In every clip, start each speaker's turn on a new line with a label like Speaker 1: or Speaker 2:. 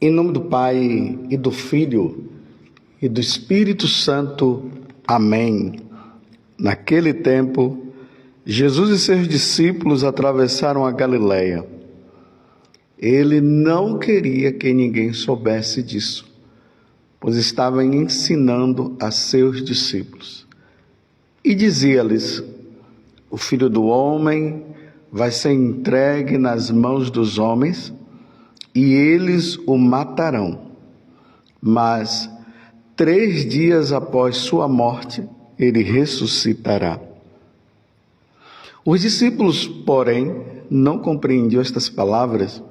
Speaker 1: Em nome do Pai, e do Filho, e do Espírito Santo. Amém. Naquele tempo, Jesus e seus discípulos atravessaram a Galileia. Ele não queria que ninguém soubesse disso, pois estava ensinando a seus discípulos. E dizia-lhes: o Filho do Homem vai ser entregue nas mãos dos homens, e eles o matarão. Mas 3 dias após sua morte, ele ressuscitará. Os discípulos, porém, não compreendiam estas palavras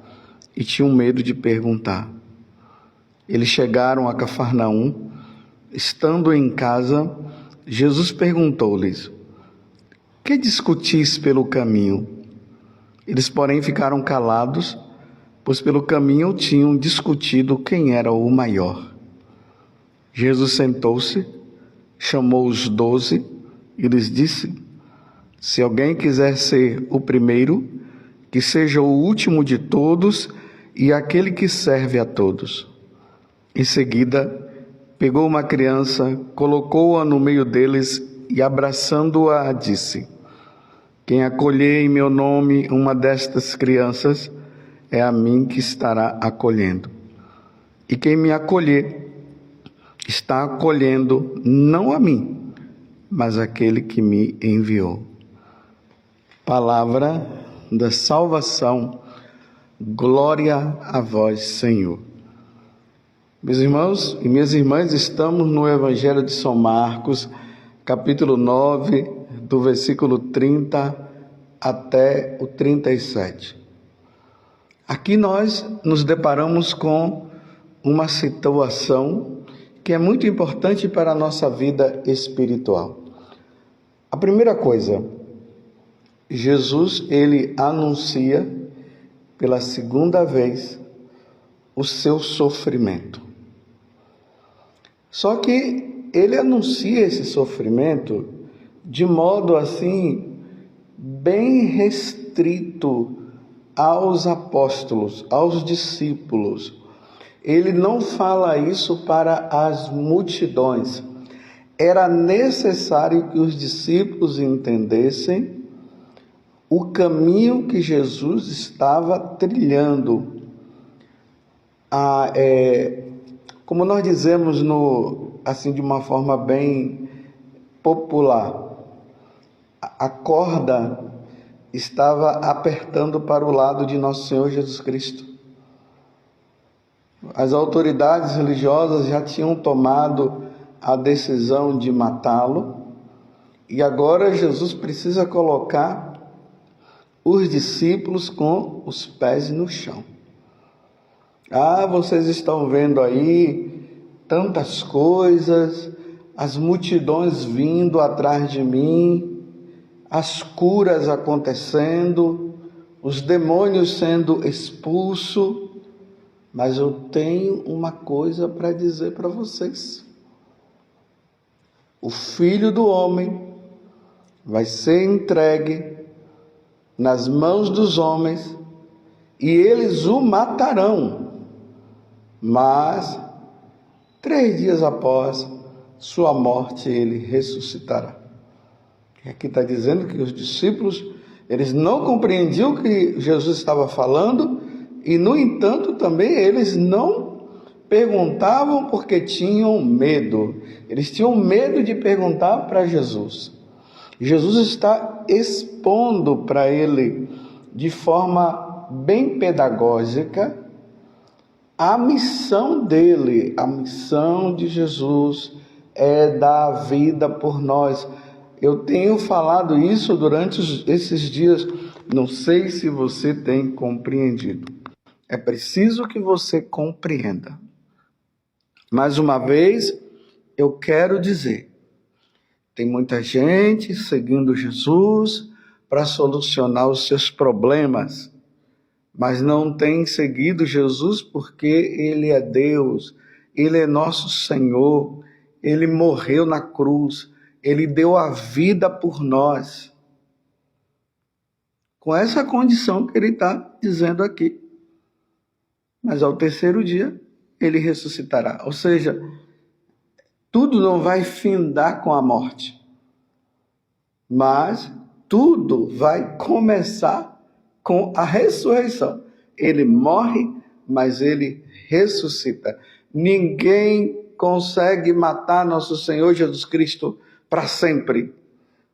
Speaker 1: e tinham medo de perguntar. Eles chegaram a Cafarnaum. Estando em casa, Jesus perguntou-lhes: que discutis pelo caminho? Eles, porém, ficaram calados, pois pelo caminho tinham discutido quem era o maior. Jesus sentou-se, chamou os 12 e lhes disse: se alguém quiser ser o primeiro, que seja o último de todos e aquele que serve a todos. Em seguida, pegou uma criança, colocou-a no meio deles e, abraçando-a, disse: quem acolher em meu nome uma destas crianças, é a mim que estará acolhendo. E quem me acolher, está acolhendo não a mim, mas aquele que me enviou. Palavra da salvação. Glória a vós, Senhor. Meus irmãos e minhas irmãs, estamos no Evangelho de São Marcos, capítulo 9, do versículo 30 até o 37. Aqui nós nos deparamos com uma situação que é muito importante para a nossa vida espiritual. A primeira coisa, Jesus, ele anuncia pela segunda vez o seu sofrimento. Só que ele anuncia esse sofrimento de modo assim, bem restrito aos apóstolos, aos discípulos. Ele não fala isso para as multidões. Era necessário que os discípulos entendessem o caminho que Jesus estava trilhando. Como nós dizemos assim de uma forma bem popular, a corda estava apertando para o lado de nosso Senhor Jesus Cristo. As autoridades religiosas já tinham tomado a decisão de matá-lo, e agora Jesus precisa colocar os discípulos com os pés no chão. Vocês estão vendo aí tantas coisas, as multidões vindo atrás de mim, as curas acontecendo, os demônios sendo expulsos, mas eu tenho uma coisa para dizer para vocês. O Filho do Homem vai ser entregue nas mãos dos homens e eles o matarão, mas 3 dias após sua morte ele ressuscitará. Aqui está dizendo que os discípulos, eles não compreendiam o que Jesus estava falando e, no entanto, também eles não perguntavam porque tinham medo. Eles tinham medo de perguntar para Jesus. Jesus está expondo para ele, de forma bem pedagógica, a missão dele. A missão de Jesus é dar a vida por nós. Eu tenho falado isso durante esses dias, não sei se você tem compreendido. É preciso que você compreenda. Mais uma vez, eu quero dizer, tem muita gente seguindo Jesus para solucionar os seus problemas, mas não tem seguido Jesus porque Ele é Deus, Ele é nosso Senhor, Ele morreu na cruz, Ele deu a vida por nós. Com essa condição que Ele está dizendo aqui. mas ao terceiro dia ele ressuscitará. Ou seja, tudo não vai findar com a morte, mas tudo vai começar com a ressurreição. Ele morre, mas ele ressuscita. Ninguém consegue matar nosso Senhor Jesus Cristo para sempre.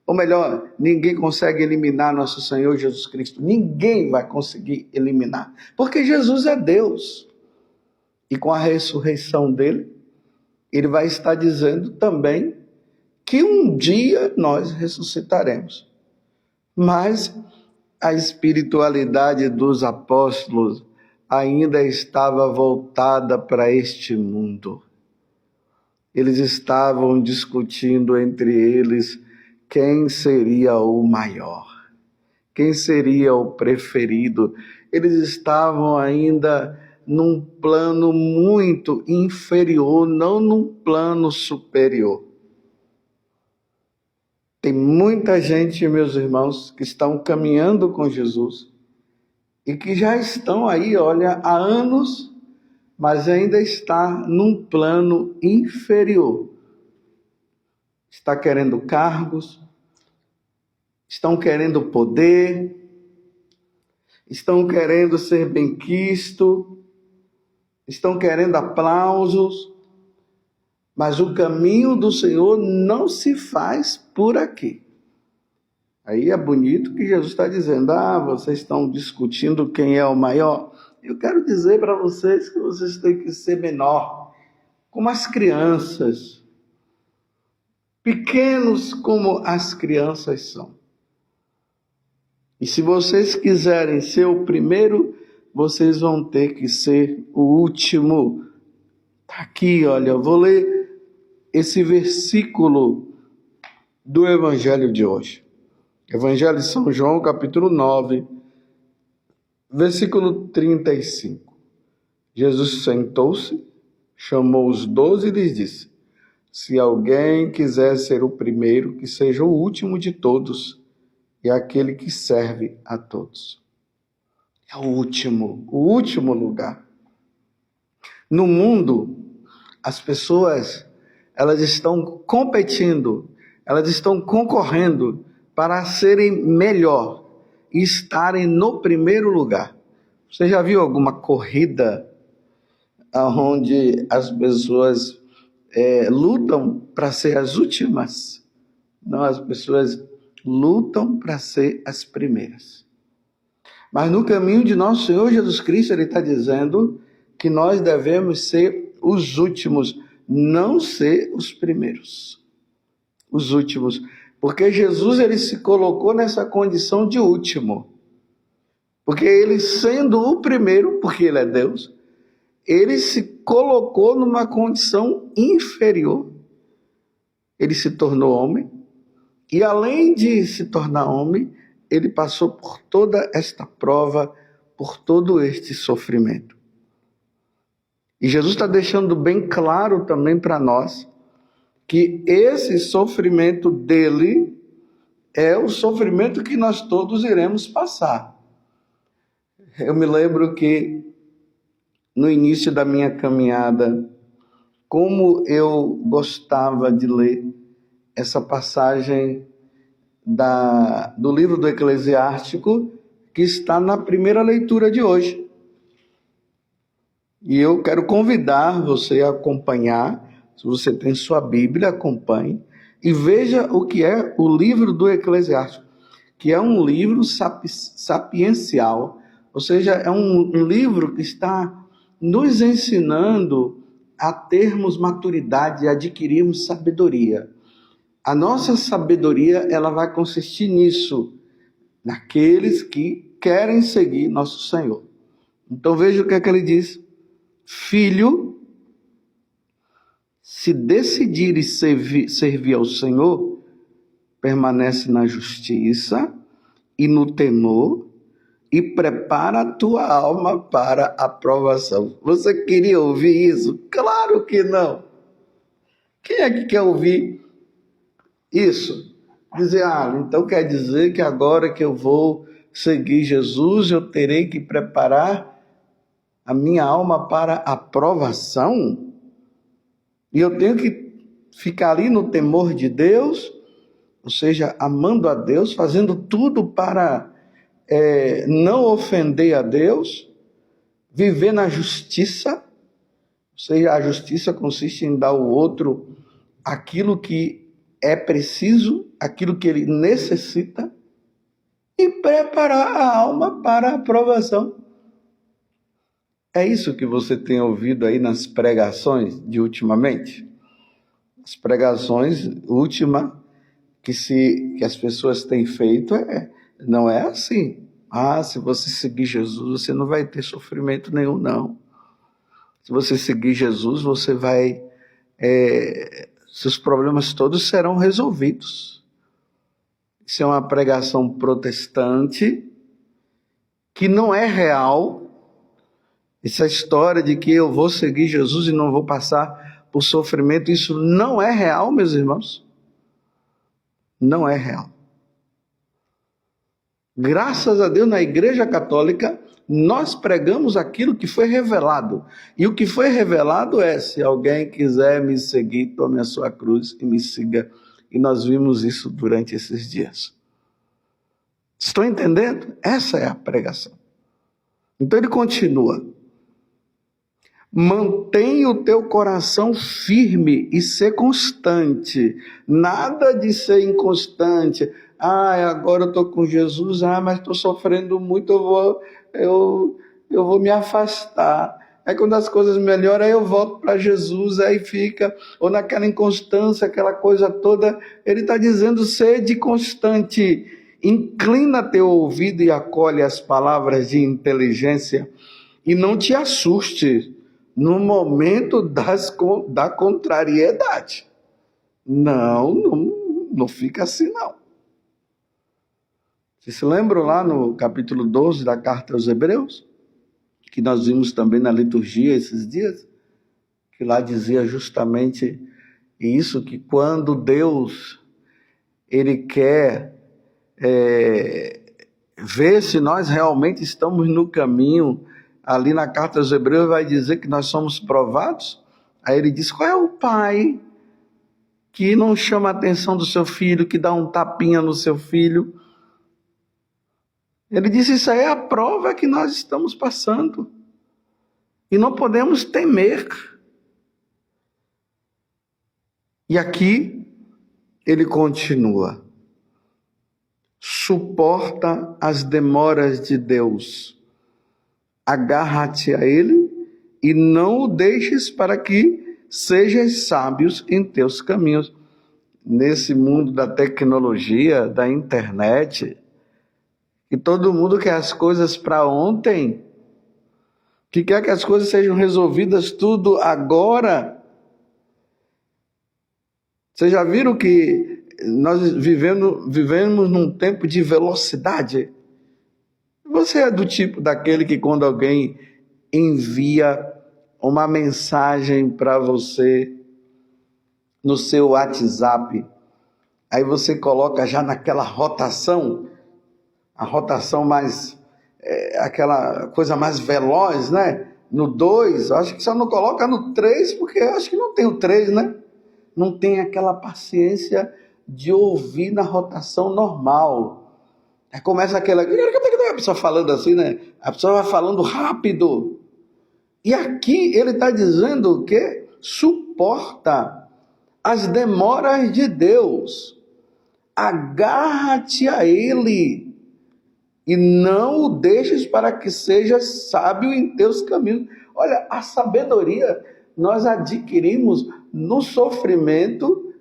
Speaker 1: Ou melhor, ninguém consegue eliminar nosso Senhor Jesus Cristo. Ninguém vai conseguir eliminar, porque Jesus é Deus. E com a ressurreição dele, ele vai estar dizendo também que um dia nós ressuscitaremos. Mas a espiritualidade dos apóstolos ainda estava voltada para este mundo. Eles estavam discutindo entre eles quem seria o maior, quem seria o preferido. Eles estavam ainda num plano muito inferior, não num plano superior. Tem muita gente, meus irmãos, que estão caminhando com Jesus e que já estão aí, olha, há anos, mas ainda está num plano inferior. Está querendo cargos, estão querendo poder, estão querendo ser benquisto, estão querendo aplausos, mas o caminho do Senhor não se faz por aqui. Aí é bonito que Jesus está dizendo, vocês estão discutindo quem é o maior. Eu quero dizer para vocês que vocês têm que ser menor, como as crianças, pequenos como as crianças são. E se vocês quiserem ser o primeiro, vocês vão ter que ser o último. Está aqui, olha, eu vou ler esse versículo do Evangelho de hoje. Evangelho de São João, capítulo 9, versículo 35. Jesus sentou-se, chamou os 12 e lhes disse: se alguém quiser ser o primeiro, que seja o último de todos e aquele que serve a todos. É o último lugar. No mundo, as pessoas, elas estão competindo, elas estão concorrendo para serem melhor e estarem no primeiro lugar. Você já viu alguma corrida onde as pessoas lutam para ser as últimas? Não, as pessoas lutam para ser as primeiras. Mas no caminho de nosso Senhor Jesus Cristo, ele está dizendo que nós devemos ser os últimos, não ser os primeiros. Os últimos. Porque Jesus, ele se colocou nessa condição de último. Porque ele, sendo o primeiro, porque ele é Deus, ele se colocou numa condição inferior. Ele se tornou homem. E além de se tornar homem, ele passou por toda esta prova, por todo este sofrimento. E Jesus está deixando bem claro também para nós que esse sofrimento dele é o sofrimento que nós todos iremos passar. Eu me lembro que no início da minha caminhada, como eu gostava de ler essa passagem do livro do Eclesiástico, que está na primeira leitura de hoje. E eu quero convidar você a acompanhar. Se você tem sua Bíblia, acompanhe e veja o que é o livro do Eclesiástico, que é um livro sapiencial, ou seja, é um livro que está nos ensinando a termos maturidade e adquirirmos sabedoria. A nossa sabedoria, ela vai consistir nisso, naqueles que querem seguir nosso Senhor. Então veja o que é que ele diz. Filho, se decidires servir ao Senhor, permanece na justiça e no temor e prepara a tua alma para a provação. Você queria ouvir isso? Claro que não. Quem é que quer ouvir isso? Dizer, então quer dizer que agora que eu vou seguir Jesus, eu terei que preparar a minha alma para a provação, e eu tenho que ficar ali no temor de Deus, ou seja, amando a Deus, fazendo tudo para não ofender a Deus, viver na justiça, ou seja, a justiça consiste em dar ao outro aquilo que é preciso, aquilo que ele necessita, e preparar a alma para a aprovação. É isso que você tem ouvido aí nas pregações de ultimamente? As pregações últimas que as pessoas têm feito não é assim. Se você seguir Jesus, você não vai ter sofrimento nenhum, não. Se você seguir Jesus, você vai... seus problemas todos serão resolvidos. Isso é uma pregação protestante que não é real. Essa história de que eu vou seguir Jesus e não vou passar por sofrimento, isso não é real, meus irmãos. Não é real. Graças a Deus, na Igreja Católica, nós pregamos aquilo que foi revelado. E o que foi revelado é: se alguém quiser me seguir, tome a sua cruz e me siga. E nós vimos isso durante esses dias. Estão entendendo? Essa é a pregação. Então ele continua: mantém o teu coração firme e ser constante. Nada de ser inconstante. Agora eu estou com Jesus, mas estou sofrendo muito, eu vou me afastar. Aí quando as coisas melhoram, aí eu volto para Jesus, aí fica, ou naquela inconstância, aquela coisa toda. Ele está dizendo: sede constante, inclina teu ouvido e acolhe as palavras de inteligência, e não te assuste no momento da contrariedade. Não fica assim, não. Vocês se lembram lá no capítulo 12 da carta aos Hebreus? Que nós vimos também na liturgia esses dias? Que lá dizia justamente isso, que quando Deus ele quer ver se nós realmente estamos no caminho, ali na carta aos Hebreus vai dizer que nós somos provados. Aí ele diz: qual é o pai que não chama a atenção do seu filho, que dá um tapinha no seu filho? Ele diz: isso aí é a prova que nós estamos passando. E não podemos temer. E aqui ele continua: suporta as demoras de Deus. Agarra-te a ele e não o deixes, para que sejas sábios em teus caminhos. Nesse mundo da tecnologia, da internet, que todo mundo quer as coisas para ontem, que quer que as coisas sejam resolvidas tudo agora. Vocês já viram que nós vivemos num tempo de velocidade? Você é do tipo daquele que quando alguém envia uma mensagem para você no seu WhatsApp, aí você coloca já naquela rotação, a rotação mais, aquela coisa mais veloz, né? No 2, acho que só não coloca no 3, porque acho que não tem o 3, né? Não tem aquela paciência de ouvir na rotação normal. Aí começa aquela... A pessoa falando assim, né? A pessoa vai falando rápido. E aqui ele está dizendo o quê? Suporta as demoras de Deus. Agarra-te a ele e não o deixes, para que sejas sábio em teus caminhos. Olha, a sabedoria nós adquirimos no sofrimento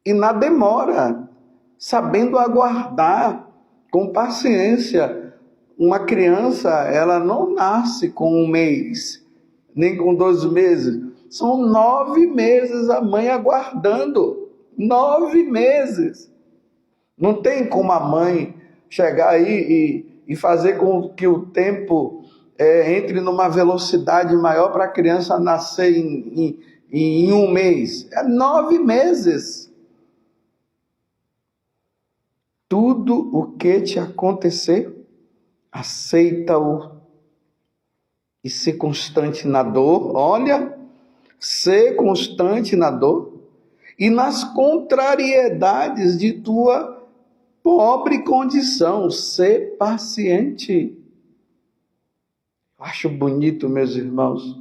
Speaker 1: e na demora, sabendo aguardar com paciência. Uma criança, ela não nasce com 1 mês, nem com 2 meses. São 9 meses a mãe aguardando. 9 meses. Não tem como a mãe chegar aí e fazer com que o tempo entre numa velocidade maior para a criança nascer em 1 mês. É 9 meses. Tudo o que te acontecer, aceita-o e ser constante na dor, olha, ser constante na dor e nas contrariedades de tua pobre condição, ser paciente. Eu acho bonito, meus irmãos,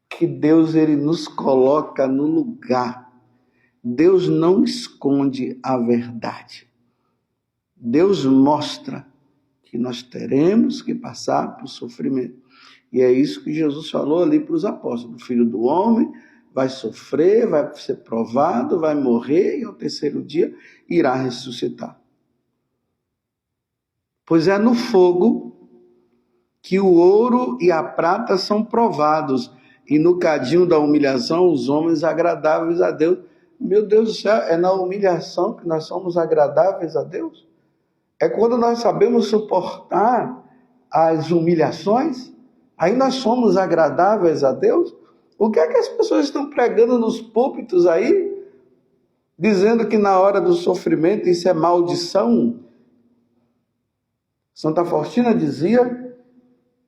Speaker 1: que Deus ele nos coloca no lugar. Deus não esconde a verdade. Deus mostra que nós teremos que passar por sofrimento. E é isso que Jesus falou ali para os apóstolos. O Filho do Homem vai sofrer, vai ser provado, vai morrer e ao terceiro dia irá ressuscitar. Pois é no fogo que o ouro e a prata são provados, e no cadinho da humilhação os homens agradáveis a Deus. Meu Deus do céu, é na humilhação que nós somos agradáveis a Deus? É quando nós sabemos suportar as humilhações, aí nós somos agradáveis a Deus? O que é que as pessoas estão pregando nos púlpitos aí, dizendo que na hora do sofrimento isso é maldição? Santa Faustina dizia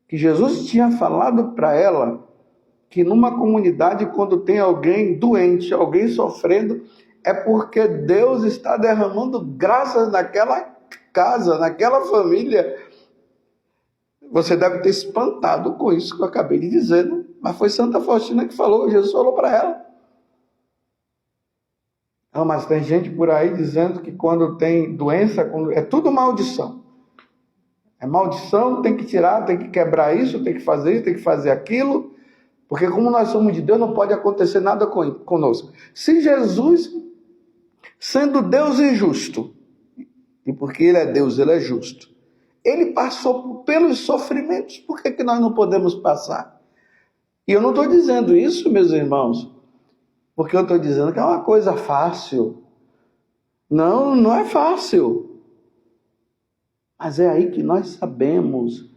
Speaker 1: que Jesus tinha falado para ela que numa comunidade, quando tem alguém doente, alguém sofrendo, é porque Deus está derramando graças naquela casa, naquela família. Você deve ter espantado com isso que eu acabei de dizer, né? Mas foi Santa Faustina que falou, Jesus falou para ela. Não, mas tem gente por aí dizendo que quando tem doença, é tudo maldição. É maldição, tem que tirar, tem que quebrar isso, tem que fazer isso, tem que fazer aquilo, porque como nós somos de Deus, não pode acontecer nada conosco. Se Jesus, sendo Deus e justo, e porque Ele é Deus, Ele é justo, Ele passou pelos sofrimentos, por que nós não podemos passar? E eu não estou dizendo isso, meus irmãos, porque eu estou dizendo que é uma coisa fácil. Não, não é fácil. Mas é aí que nós sabemos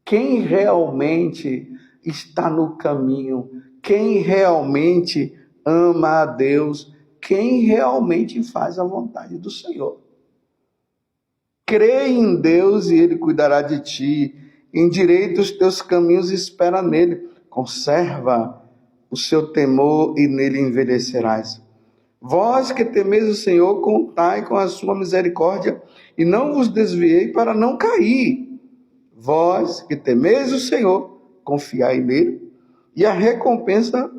Speaker 1: quem realmente está no caminho, quem realmente ama a Deus, quem realmente faz a vontade do Senhor. Crê em Deus e Ele cuidará de ti. Endireita os teus caminhos e espera nele. Conserva o seu temor e nele envelhecerás. Vós que temeis o Senhor, contai com a sua misericórdia e não vos desviei para não cair. Vós que temeis o Senhor, confiai nele e a recompensa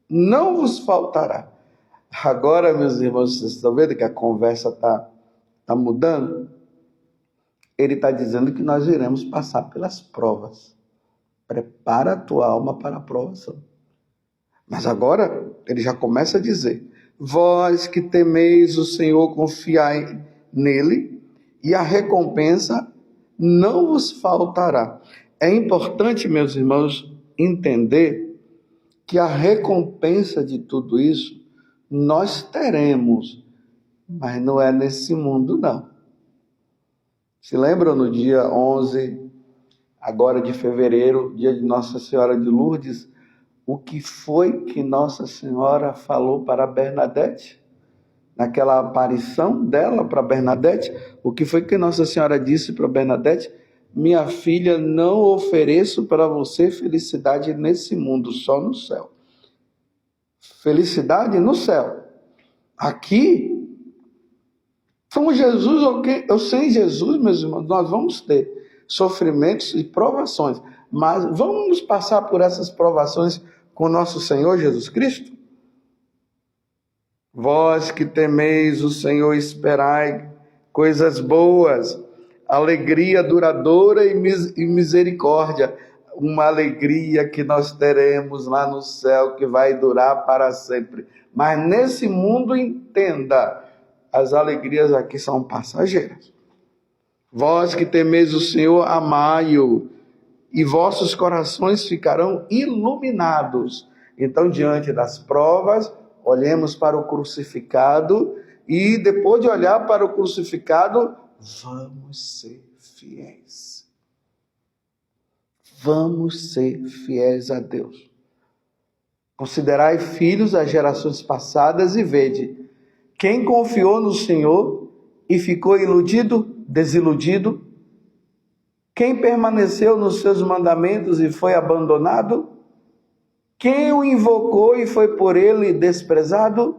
Speaker 1: não vos faltará. Agora, meus irmãos, vocês estão vendo que a conversa está mudando? Ele está dizendo que nós iremos passar pelas provas. Prepara a tua alma para a provação. Mas agora ele já começa a dizer: vós que temeis o Senhor, confiai nele e a recompensa não vos faltará. É importante, meus irmãos, entender que a recompensa de tudo isso nós teremos, mas não é nesse mundo, não. Se lembram no dia 11, agora de fevereiro, dia de Nossa Senhora de Lourdes, o que foi que Nossa Senhora falou para Bernadette? Naquela aparição dela para Bernadette, o que foi que Nossa Senhora disse para Bernadette? Minha filha, não ofereço para você felicidade nesse mundo, só no céu. Felicidade no céu. Aqui, com Jesus ou sem Jesus, meus irmãos, nós vamos ter sofrimentos e provações, mas vamos passar por essas provações com nosso Senhor Jesus Cristo? Vós que temeis o Senhor, esperai coisas boas, alegria duradoura e misericórdia, uma alegria que nós teremos lá no céu, que vai durar para sempre. Mas nesse mundo, entenda, as alegrias aqui são passageiras. Vós que temeis o Senhor, amai-o, e vossos corações ficarão iluminados. Então, diante das provas, olhemos para o crucificado e depois de olhar para o crucificado, vamos ser fiéis. Vamos ser fiéis a Deus. Considerai filhos as gerações passadas e vede, quem confiou no Senhor e ficou iludido, desiludido, Quem permaneceu nos seus mandamentos e foi abandonado? Quem o invocou e foi por ele desprezado?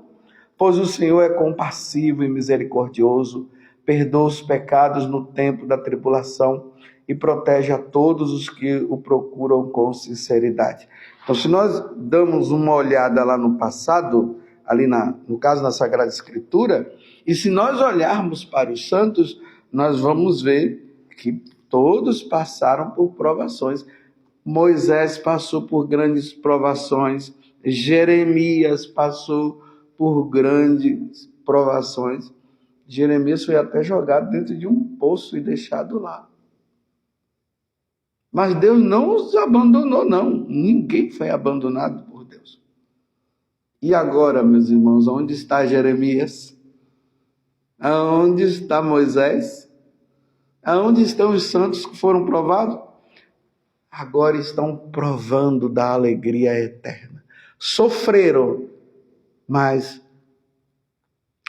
Speaker 1: Pois o Senhor é compassivo e misericordioso, perdoa os pecados no tempo da tribulação e protege a todos os que o procuram com sinceridade. Então, se nós damos uma olhada lá no passado, ali no caso na Sagrada Escritura, e se nós olharmos para os santos, nós vamos ver que todos passaram por provações. Moisés passou por grandes provações, Jeremias passou por grandes provações. Jeremias foi até jogado dentro de um poço e deixado lá. Mas Deus não os abandonou, não. Ninguém foi abandonado por Deus. E agora, meus irmãos, onde está Jeremias? Aonde está Moisés? Aonde estão os santos que foram provados? Agora estão provando da alegria eterna. Sofreram, mas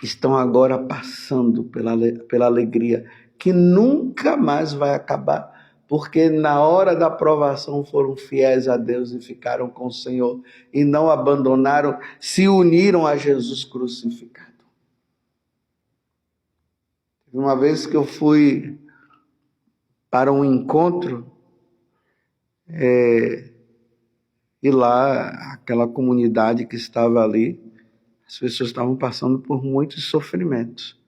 Speaker 1: estão agora passando pela alegria que nunca mais vai acabar, porque na hora da provação foram fiéis a Deus e ficaram com o Senhor e não abandonaram, se uniram a Jesus crucificado. Uma vez que eu fui para um encontro, e lá, aquela comunidade que estava ali, as pessoas estavam passando por muitos sofrimentos.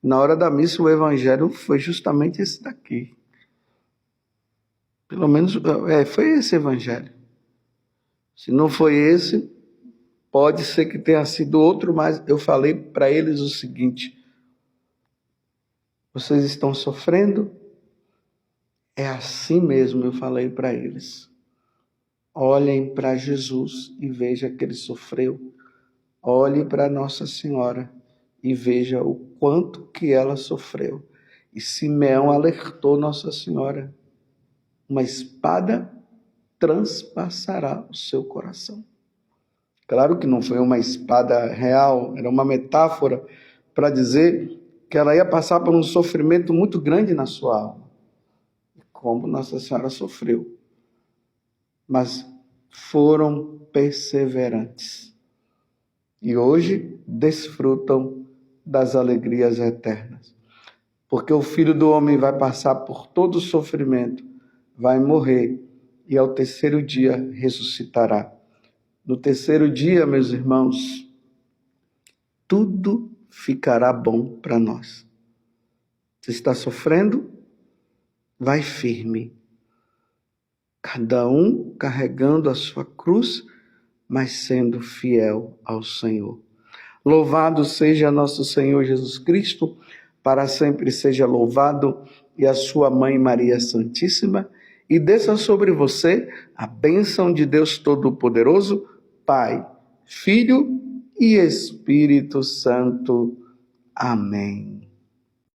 Speaker 1: Na hora da missa, o evangelho foi justamente esse daqui. Pelo menos, foi esse evangelho. Se não foi esse, pode ser que tenha sido outro, mas eu falei para eles o seguinte: vocês estão sofrendo? É assim mesmo, eu falei para eles. Olhem para Jesus e veja que ele sofreu. Olhe para Nossa Senhora e veja o quanto que ela sofreu. E Simeão alertou Nossa Senhora: uma espada transpassará o seu coração. Claro que não foi uma espada real, era uma metáfora para dizer que ela ia passar por um sofrimento muito grande na sua alma. Como Nossa Senhora sofreu. Mas foram perseverantes. E hoje desfrutam das alegrias eternas. Porque o Filho do Homem vai passar por todo o sofrimento, vai morrer e ao terceiro dia ressuscitará. No terceiro dia, meus irmãos, tudo ficará bom para nós. Você está sofrendo? Vai firme. Cada um carregando a sua cruz, mas sendo fiel ao Senhor. Louvado seja nosso Senhor Jesus Cristo, para sempre seja louvado, e a sua mãe Maria Santíssima, e desça sobre você a bênção de Deus Todo-Poderoso, Pai, Filho e Espírito Santo. Amém.